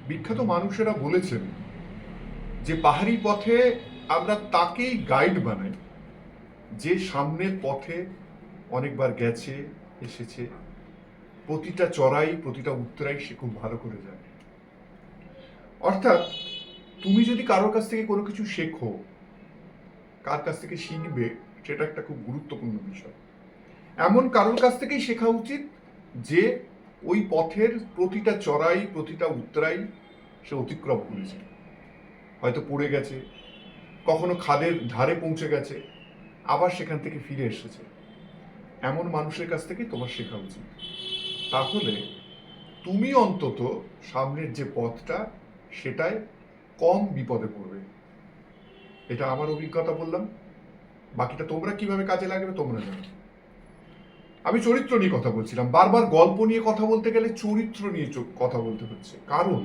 বিখ্যাত মানুষেরা বলেছেন যে পাহাড়ি পথে আমরা তাকেই গাইড বানাই যে সামনের পথে অনেকবার গেছে, এসেছে, প্রতিটা চড়াই প্রতিটা উত্তরাই সে খুব ভালো করে জানে। অর্থাৎ তুমি যদি কারোর কাছ থেকে কোনো কিছু শেখো, কার কাছ থেকে শিখবে সেটা একটা খুব গুরুত্বপূর্ণ বিষয়। এমন কারোর কাছ থেকেই শেখা উচিত যে ওই পথের প্রতিটা চড়াই প্রতিটা উত্তরাই সে অতিক্রম করেছে, হয়তো পড়ে গেছে, কখনো খাদের ধারে পৌঁছে গেছে, আবার সেখান থেকে ফিরে এসেছে। এমন মানুষের কাছ থেকে তোমার শেখা উচিত। তাহলে তুমি অন্তত সামনের যে পথটা সেটায় কম বিপদে পড়বে। এটা আমার অভিজ্ঞতা বললাম, বাকিটা তোমরা কিভাবে কাজে লাগবে তোমরা জানো। আমি চরিত্র নিয়ে কথা বলছিলাম, বারবার গল্প নিয়ে কথা বলতে গেলে চরিত্র নিয়ে কথা বলতে হচ্ছে, কারণ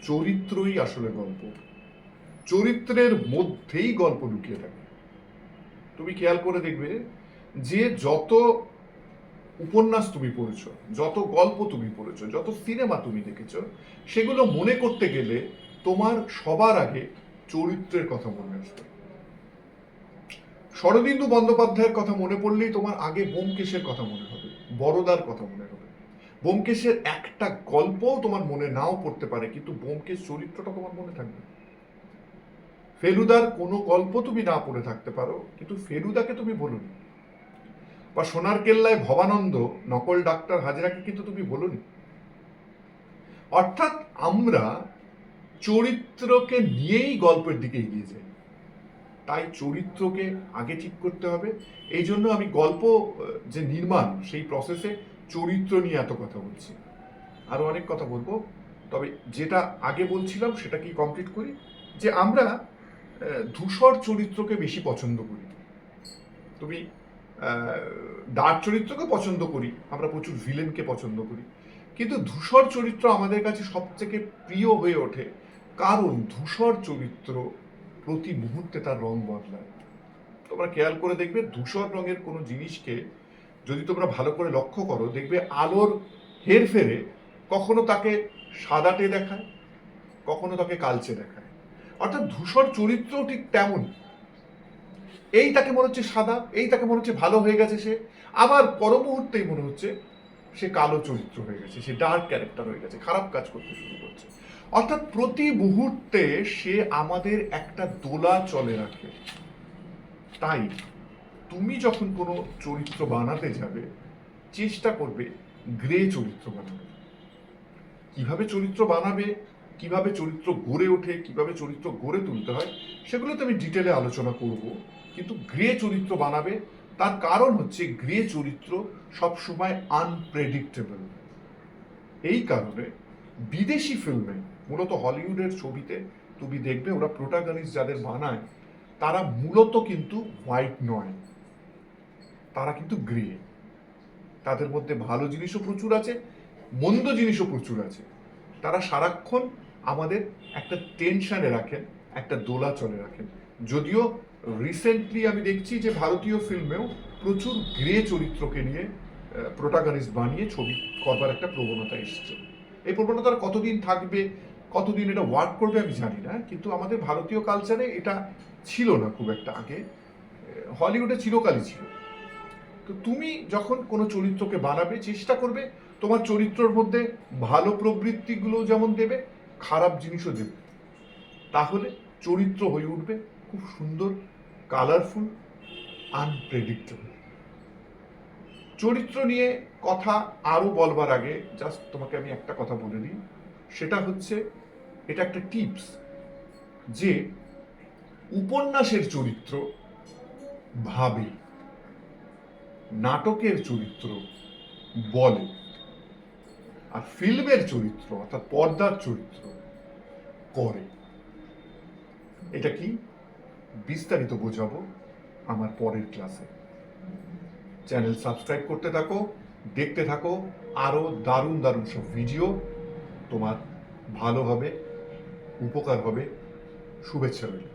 চরিত্রই আসলে গল্প। চরিত্রের মধ্যেই গল্প লুকিয়ে থাকে। তুমি খেয়াল করে দেখবে যে যত উপন্যাস তুমি পড়েছ, যত গল্প তুমি পড়েছ, যত সিনেমা তুমি দেখেছ, সেগুলো মনে করতে গেলে তোমার সবার আগে চরিত্রের কথা মনে আসবে। শরদিন্দু বন্দ্যোপাধ্যায়ের কথা মনে পড়লেই তোমার আগে ব্যোমকেশের কথা মনে হবে, বড়দার কথা মনে হবে। ব্যোমকেশের একটা গল্পও তোমার মনে নাও পড়তে পারে, কিন্তু ব্যোমকেশ চরিত্রটা তোমার মনে থাকবে। ফেলুদার কোনো গল্প তুমি না পড়ে থাকতে পারো, কিন্তু ফেলুদাকে তুমি বলোনি। বা সোনার কেল্লায় ভবানন্দ নকল ডাক্তার হাজরাকে কিন্তু তুমি বলোনি। অর্থাৎ আমরা চরিত্রকে নিয়েই গল্পের দিকে এগিয়ে যাই। তাই চরিত্রকে আগে ঠিক করতে হবে। এই জন্য আমি গল্প যে নির্মাণ সেই প্রসেসে চরিত্র নিয়ে এত কথা বলছি। আরো অনেক কথা বলবো, তবে যেটা আগে বলছিলাম সেটা কি কমপ্লিট করি। যে আমরা ধূসর চরিত্রকে বেশি পছন্দ করি। তুমি ডার্ক চরিত্রকে পছন্দ করি, আমরা প্রচুর ভিলেনকে পছন্দ করি, কিন্তু ধূসর চরিত্র আমাদের কাছে সবথেকে প্রিয় হয়ে ওঠে, কারণ ধূসর চরিত্র প্রতি মুহূর্তে তার রং বদলায়। তোমরা খেয়াল করে দেখবে ধূসর রঙের কোনো জিনিসকে যদি তোমরা ভালো করে লক্ষ্য করো, দেখবে আলোর হেরফেরে কখনো তাকে সাদাটে দেখায়, কখনো তাকে কালচে দেখায়। অর্থাৎ ধূসর চরিত্র ঠিক তেমন, এই তাকে মনে হচ্ছে সাদা, এই তাকে মনে হচ্ছে ভালো হয়ে গেছে সে, আবার পর মুহূর্তেই মনে হচ্ছে সে কালো চরিত্র হয়ে গেছে, সে ডার্ক ক্যারেক্টার হয়ে গেছে, খারাপ কাজ করতে শুরু করছে। অর্থাৎ প্রতি মুহূর্তে সে আমাদের একটা দোলা চলে রাখে। তাই তুমি যখন কোনো চরিত্র বানাতে যাবে, চেষ্টা করবে গ্রে চরিত্র বানাবে। কিভাবে চরিত্র বানাবে, কিভাবে চরিত্র গড়ে ওঠে, কিভাবে চরিত্র গড়ে তুলতে হয়, সেগুলোতে আমি ডিটেলে আলোচনা করব। কিন্তু গ্রে চরিত্র বানাবে, তার কারণ হচ্ছে গ্রে চরিত্র সবসময় আনপ্রেডিক্টেবল। এই কারণে বিদেশি ফিল্মে, মূলত হলিউডের ছবিতে তুমি দেখবে ওরা প্রোটাগনিস্ট যাদের বানায় তারা মূলত কিন্তু হোয়াইট নয়, তারা কিন্তু গ্রে। তাদের মধ্যে ভালো জিনিসও প্রচুর আছে, মন্দ জিনিসও প্রচুর আছে। তারা সারাক্ষণ আমাদের একটা টেনশনে রাখেন, একটা দোলাচলে রাখেন। যদিও রিসেন্টলি আমি দেখছি যে ভারতীয় ফিল্মেও প্রচুর গ্রে চরিত্রকে নিয়ে প্রোটাগনিস্ট বানিয়ে ছবি করবার একটা প্রবণতা এসছে। এই প্রবণতা কতদিন থাকবে, কতদিন এটা ওয়ার্ক করবে আমি জানি না, কিন্তু আমাদের ভারতীয় কালচারে এটা ছিল না খুব একটা আগে, হলিউডে চিরকালই ছিল। তো তুমি যখন কোনো চরিত্রকে বানাবে, চেষ্টা করবে তোমার চরিত্রের মধ্যে ভালো প্রবৃত্তিগুলো যেমন দেবে, খারাপ জিনিসও দেবে। তাহলে চরিত্র হয়ে উঠবে খুব সুন্দর, কালারফুল, আনপ্রেডিক্টেবল। চরিত্র নিয়ে কথা আরো বলবার আগে জাস্ট তোমাকে আমি একটা কথা বলে দিই, সেটা হচ্ছে, এটা একটা টিপস, যে উপন্যাসের চরিত্র ভাবে, নাটকের চরিত্র বলে, আর ফিল্মের চরিত্র অর্থাৎ পর্দার চরিত্র করে। এটা কি বিস্তারিত বোঝাবো আমার পরের ক্লাসে। চ্যানেল সাবস্ক্রাইব করতে থাকো, দেখতে থাকো, আরো দারুণ দারুণ সব ভিডিও। তোমার ভালো হবে, উপকার হবে। শুভেচ্ছা রইল।